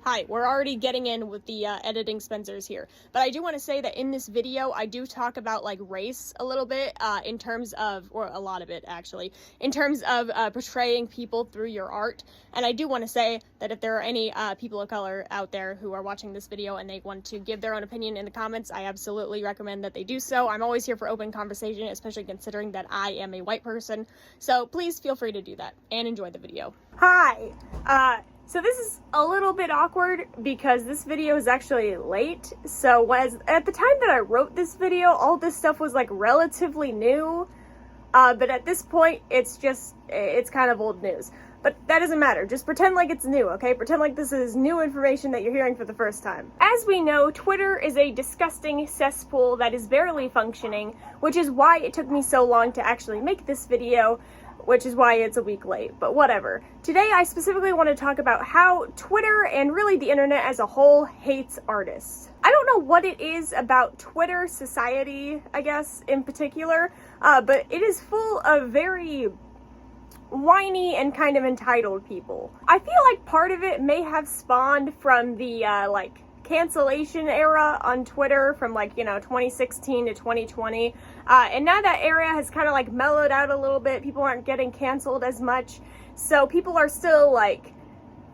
Hi, we're already getting in with the editing Spencers here, but I do want to say that in this video I do talk about like race a little bit in terms of, or a lot of it actually, in terms of portraying people through your art. And I do want to say that if there are any people of color out there who are watching this video and they want to give their own opinion in the comments, I absolutely recommend that they do so. I'm always here for open conversation, especially considering that I am a white person, so please feel free to do that and enjoy the video. Hi! So this is a little bit awkward because this video is actually late. So at the time that I wrote this video, all this stuff was like relatively new. But at this point, it's kind of old news. But that doesn't matter. Just pretend like it's new, okay? Pretend like this is new information that you're hearing for the first time. As we know, Twitter is a disgusting cesspool that is barely functioning, which is why it took me so long to actually make this video, which is why it's a week late, but whatever. Today I specifically want to talk about how Twitter and really the internet as a whole hates artists. I don't know what it is about Twitter society, I guess, in particular, but it is full of very whiny and kind of entitled people. I feel like part of it may have spawned from the, cancellation era on Twitter from 2016 to 2020, and now that era has kind of mellowed out a little bit. People aren't getting canceled as much, so people are still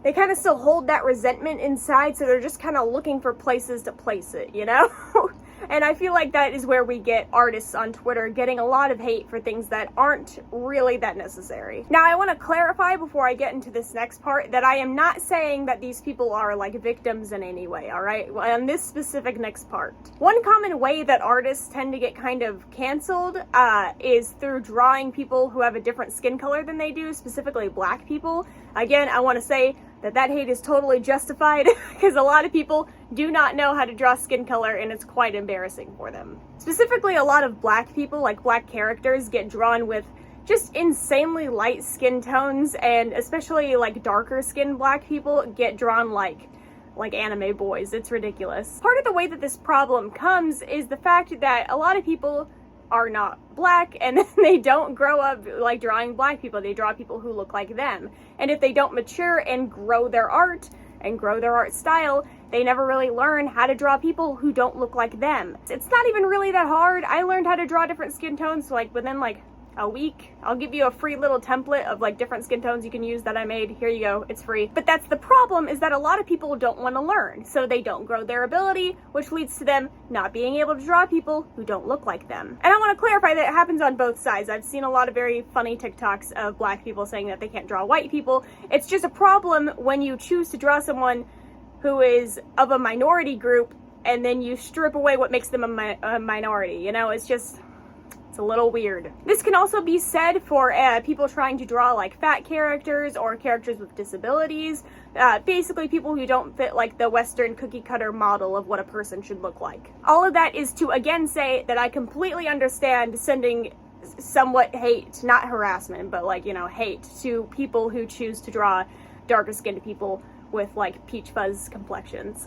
they kind of still hold that resentment inside, so they're just kind of looking for places to place it, you know? And I feel like that is where we get artists on Twitter getting a lot of hate for things that aren't really that necessary. Now, I want to clarify before I get into this next part that I am not saying that these people are victims in any way, alright? On this specific next part. One common way that artists tend to get kind of canceled is through drawing people who have a different skin color than they do, specifically black people. Again, I want to say that hate is totally justified because a lot of people do not know how to draw skin color and it's quite embarrassing for them. Specifically, a lot of black people, black characters, get drawn with just insanely light skin tones, and especially darker skinned black people get drawn like anime boys. It's ridiculous. Part of the way that this problem comes is the fact that a lot of people are not black, and they don't grow up drawing black people. They draw people who look like them. And if they don't mature and grow their art and grow their art style, they never really learn how to draw people who don't look like them. It's not even really that hard. I learned how to draw different skin tones within a week. I'll give you a free little template of different skin tones you can use that I made. Here you go, it's free. But that's the problem, is that a lot of people don't want to learn, so they don't grow their ability, which leads to them not being able to draw people who don't look like them. And I want to clarify that it happens on both sides. I've seen a lot of very funny TikToks of black people saying that they can't draw white people. It's just a problem when you choose to draw someone who is of a minority group and then you strip away what makes them a minority, you know? It's a little weird. This can also be said for people trying to draw fat characters or characters with disabilities. Basically people who don't fit the Western cookie cutter model of what a person should look like. All of that is to again say that I completely understand sending somewhat hate, not harassment, but hate to people who choose to draw darker skinned people with peach fuzz complexions.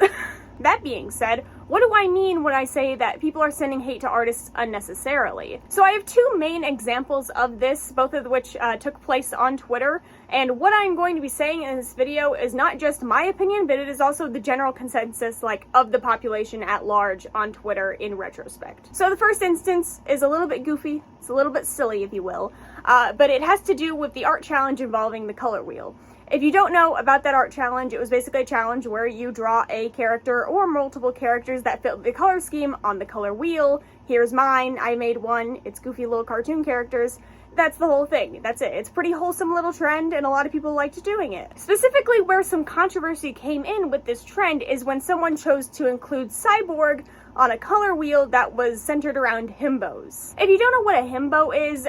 That being said, what do I mean when I say that people are sending hate to artists unnecessarily? So I have two main examples of this, both of which took place on Twitter, and what I'm going to be saying in this video is not just my opinion, but it is also the general consensus of the population at large on Twitter in retrospect. So the first instance is a little bit goofy, it's a little bit silly if you will, but it has to do with the art challenge involving the color wheel. If you don't know about that art challenge, it was basically a challenge where you draw a character or multiple characters that fit the color scheme on the color wheel. Here's mine. I made one. It's goofy little cartoon characters. That's the whole thing. That's it. It's a pretty wholesome little trend, and a lot of people liked doing it. Specifically, where some controversy came in with this trend is when someone chose to include Cyborg on a color wheel that was centered around himbos. If you don't know what a himbo is,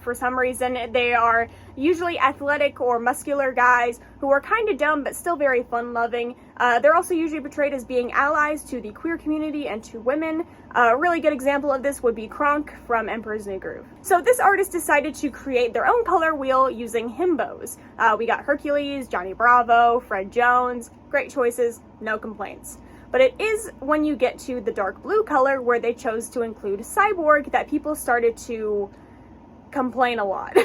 for some reason, they are usually athletic or muscular guys who are kind of dumb but still very fun-loving. They're also usually portrayed as being allies to the queer community and to women. A really good example of this would be Kronk from Emperor's New Groove. So this artist decided to create their own color wheel using himbos. We got Hercules, Johnny Bravo, Fred Jones. Great choices, no complaints. But it is when you get to the dark blue color where they chose to include Cyborg that people started to complain a lot.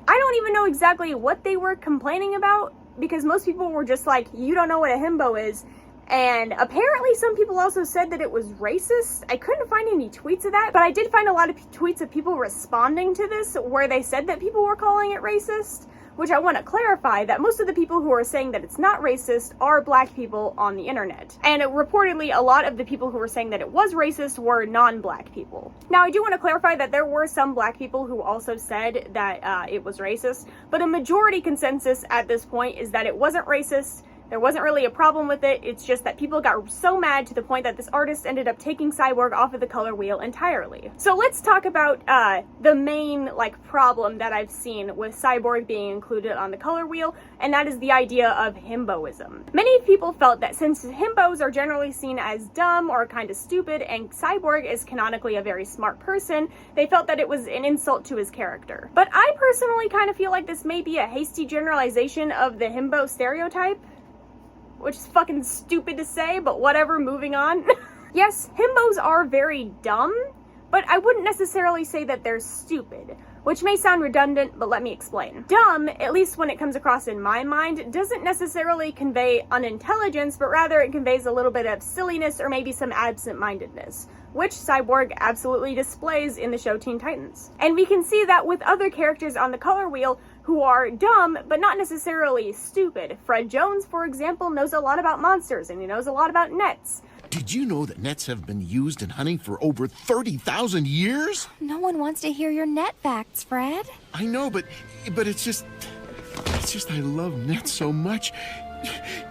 I don't even know exactly what they were complaining about, because most people were just like, you don't know what a himbo is. And apparently some people also said that it was racist. I couldn't find any tweets of that, but I did find a lot of tweets of people responding to this where they said that people were calling it racist, which I want to clarify that most of the people who are saying that it's not racist are black people on the internet. And reportedly, a lot of the people who were saying that it was racist were non-black people. Now, I do want to clarify that there were some black people who also said that it was racist, but a majority consensus at this point is that it wasn't racist. There wasn't really a problem with it. It's just that people got so mad to the point that this artist ended up taking Cyborg off of the color wheel entirely. So let's talk about the main problem that I've seen with Cyborg being included on the color wheel, and that is the idea of himboism. Many people felt that since himbos are generally seen as dumb or kind of stupid, and Cyborg is canonically a very smart person, they felt that it was an insult to his character. But I personally kind of feel like this may be a hasty generalization of the himbo stereotype, which is fucking stupid to say, but whatever, moving on. Yes, himbos are very dumb, but I wouldn't necessarily say that they're stupid, which may sound redundant, but let me explain. Dumb, at least when it comes across in my mind, doesn't necessarily convey unintelligence, but rather it conveys a little bit of silliness or maybe some absent-mindedness, which Cyborg absolutely displays in the show Teen Titans. And we can see that with other characters on the color wheel who are dumb, but not necessarily stupid. Fred Jones, for example, knows a lot about monsters, and he knows a lot about nets. Did you know that nets have been used in hunting for over 30,000 years? No one wants to hear your net facts, Fred. I know, but it's just I love nets so much.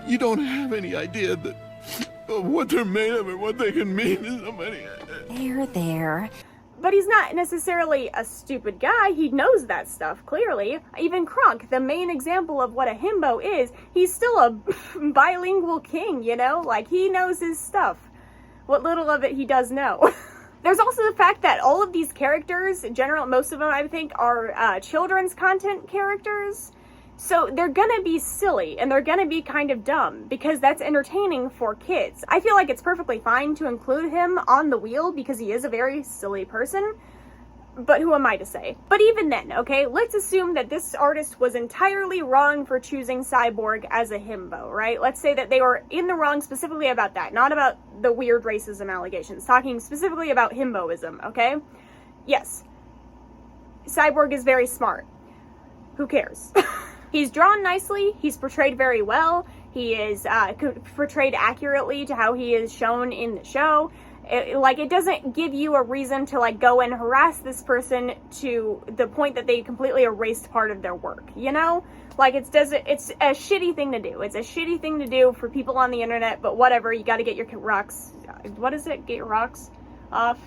You don't have any idea of what they're made of and what they can mean to somebody. There. But he's not necessarily a stupid guy. He knows that stuff, clearly. Even Krunk, the main example of what a himbo is, he's still a bilingual king, you know? Like, he knows his stuff. What little of it he does know. There's also the fact that all of these characters, in general, most of them, I think, are children's content characters. So they're gonna be silly, and they're gonna be kind of dumb, because that's entertaining for kids. I feel like it's perfectly fine to include him on the wheel, because he is a very silly person, but who am I to say? But even then, okay, let's assume that this artist was entirely wrong for choosing Cyborg as a himbo, right? Let's say that they were in the wrong specifically about that, not about the weird racism allegations, talking specifically about himboism, okay? Yes, Cyborg is very smart. Who cares? He's drawn nicely, he's portrayed very well, he is portrayed accurately to how he is shown in the show. It doesn't give you a reason to go and harass this person to the point that they completely erased part of their work, you know? It's a shitty thing to do. It's a shitty thing to do for people on the internet, but whatever, you gotta get your rocks, what is it? Get your rocks off?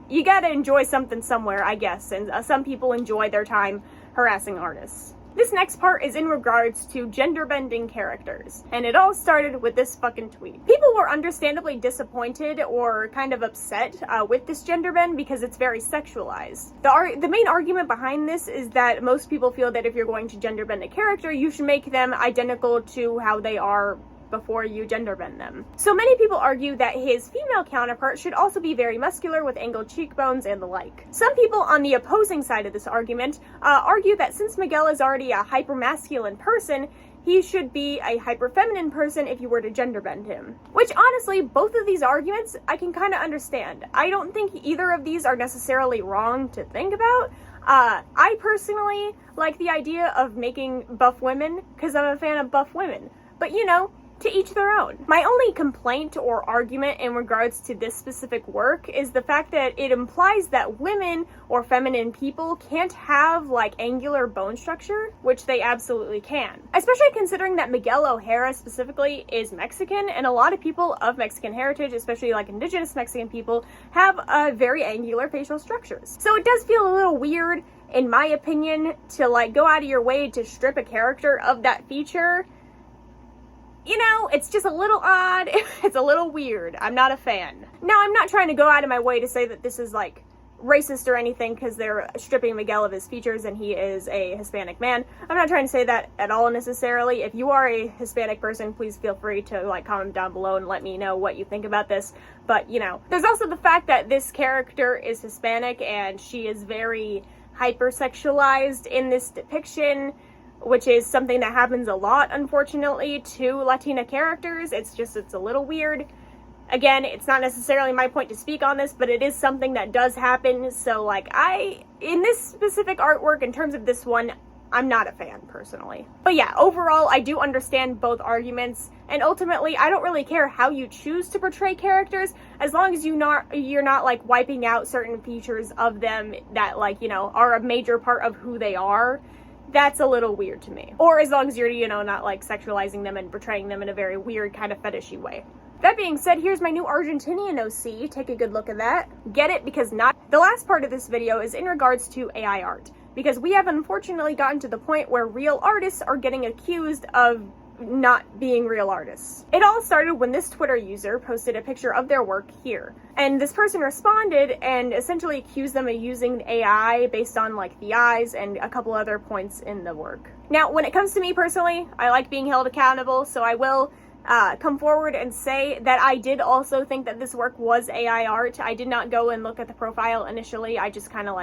You gotta enjoy something somewhere, I guess, and some people enjoy their time harassing artists. This next part is in regards to gender-bending characters, and it all started with this fucking tweet. People were understandably disappointed or kind of upset with this gender bend because it's very sexualized. The main argument behind this is that most people feel that if you're going to gender bend a character, you should make them identical to how they are before you gender bend them. So many people argue that his female counterpart should also be very muscular with angled cheekbones and the like. Some people on the opposing side of this argument argue that since Miguel is already a hyper-masculine person, he should be a hyper-feminine person if you were to gender bend him. Which honestly, both of these arguments I can kind of understand. I don't think either of these are necessarily wrong to think about. I personally like the idea of making buff women because I'm a fan of buff women. But you know, to each their own. My only complaint or argument in regards to this specific work is the fact that it implies that women or feminine people can't have angular bone structure, which they absolutely can. Especially considering that Miguel O'Hara specifically is Mexican, and a lot of people of Mexican heritage, especially indigenous Mexican people, have very angular facial structures. So it does feel a little weird, in my opinion, to go out of your way to strip a character of that feature. You know, it's just a little odd. It's a little weird. I'm not a fan. Now, I'm not trying to go out of my way to say that this is racist or anything because they're stripping Miguel of his features and he is a Hispanic man. I'm not trying to say that at all necessarily. If you are a Hispanic person, please feel free to comment down below and let me know what you think about this. But, you know, there's also the fact that this character is Hispanic and she is very hypersexualized in this depiction, which is something that happens a lot, unfortunately, to Latina characters. It's a little weird. Again, it's not necessarily my point to speak on this, but it is something that does happen. So, like, in this specific artwork, in terms of this one, I'm not a fan, personally. But yeah, overall, I do understand both arguments, and ultimately, I don't really care how you choose to portray characters, as long as you're not, like, wiping out certain features of them that, like, you know, are a major part of who they are. That's a little weird to me. Or as long as you're, you know, not, like, sexualizing them and portraying them in a very weird, kind of fetishy way. That being said, here's my new Argentinian OC. Take a good look at that. Get it? Because not. The last part of this video is in regards to AI art, because we have unfortunately gotten to the point where real artists are getting accused of not being real artists. It all started when this Twitter user posted a picture of their work here, and this person responded and essentially accused them of using AI based on, like, the eyes and a couple other points in the work. Now, when it comes to me personally, I like being held accountable, so I will come forward and say that I did also think that this work was AI art. I did not go and look at the profile initially. I just kind of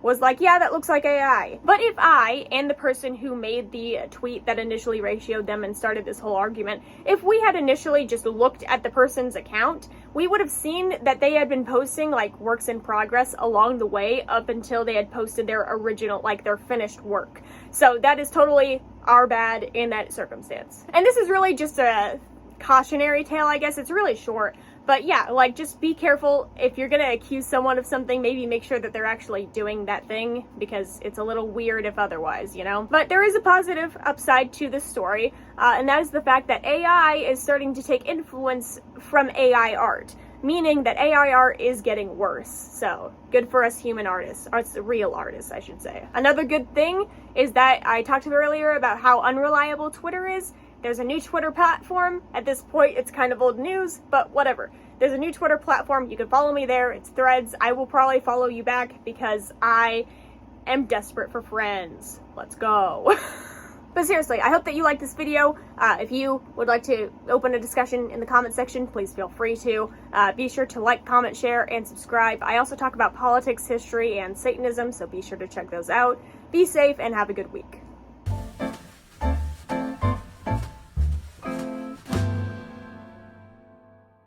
was like, yeah, that looks like AI. But if I, and the person who made the tweet that initially ratioed them and started this whole argument, if we had initially just looked at the person's account, we would have seen that they had been posting, like, works in progress along the way up until they had posted their original, like, their finished work. So that is totally our bad in that circumstance. And this is really just a cautionary tale, I guess. It's really short. But yeah, like, just be careful. If you're gonna accuse someone of something, maybe make sure that they're actually doing that thing, because it's a little weird if otherwise, you know? But there is a positive upside to this story, and that is the fact that AI is starting to take influence from AI art, meaning that AI art is getting worse. So, good for us human artists, or real artists, I should say. Another good thing is that I talked earlier about how unreliable Twitter is. There's a new Twitter platform. At this point, it's kind of old news, but whatever. There's a new Twitter platform. You can follow me there. It's Threads. I will probably follow you back because I am desperate for friends. Let's go. But seriously, I hope that you liked this video. If you would like to open a discussion in the comment section, please feel free to. Be sure to like, comment, share, and subscribe. I also talk about politics, history, and Satanism, so be sure to check those out. Be safe and have a good week.